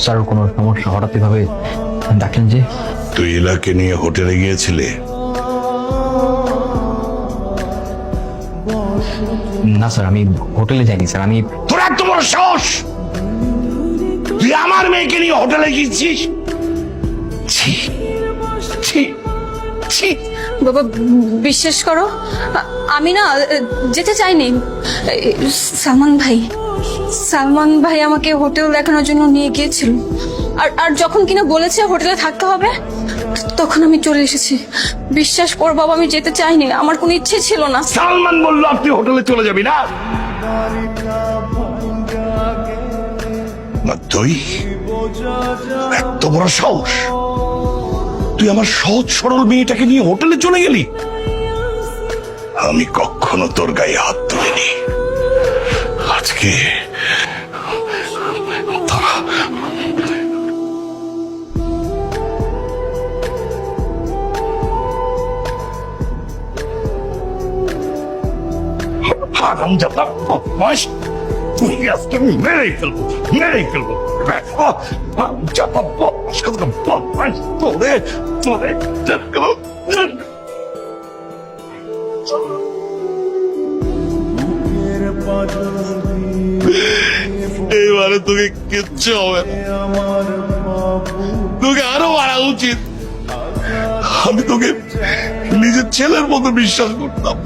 Sir কোনো সমস্যা হঠাৎ এভাবে ডাকলেন যে? তুই ইলাকে নিয়ে হোটেলে গিয়েছিলে? না স্যার, আমি হোটেলে যাইনি স্যার। আমি তোর এত বড় সাহস, তুই আমার মেয়েকে নিয়ে হোটেলে গিয়েছিস? ছি ছি ছি। বাবা বিশ্বাস করো, আমি না যেতে চাইনি। সালমান ভাই আমাকে হোটেল দেখানোর জন্য নিয়ে গিয়েছিল। আর যখন কিনা বলেছে হোটেলে থাকতে হবে, তখন আমি চলে এসেছি। বিশ্বাস কর বাবা, আমি যেতে চাইনি, আমার কোনো ইচ্ছে ছিল না। সালমান বললো আপনি হোটেলে চলে যাবি না? তুই এত বড় সাহস, তুই আমার সহজ সরল মেয়েটাকে নিয়ে হোটেলে চলে গেলি? আমি কখনো তোর গায়ে হাত তুলিনি। আজকে হারামজাদা বদমাশ, তুই আজকে মেরেই ফেলবো, মেরেই ফেলবো। হারামজাদা বদমাশ, বদমাশ, তোরে তোরে এবারে তোকে কিচ্ছু হবে না, তোকে আরো মারা উচিত। আমি তোকে নিজের ছেলের মতো বিশ্বাস করতাম,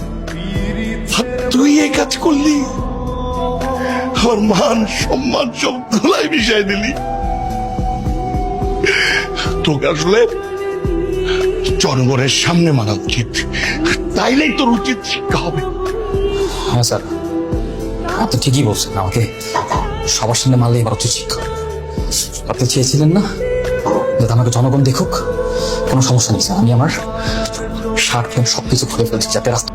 তুই এই কাজ করলি, আমার মান সম্মান সব ধুলাই মিশাই দিলি। তোকে আসলে জনগণের সামনে মারা উচিত, তাইলেই তোর উচিত শিক্ষা হবে। হ্যাঁ স্যার, আপনি ঠিকই বলছেন। আমাকে সবার সামনে মারলে এবার উচিত শিক্ষা। আপনি চেয়েছিলেন না যাতে আমাকে জনগণ দেখুক? কোনো সমস্যা নেই স্যার, আমি আমার শার্ট প্যান্ট সবকিছু খুলে ফেলছি যাতে রাস্তা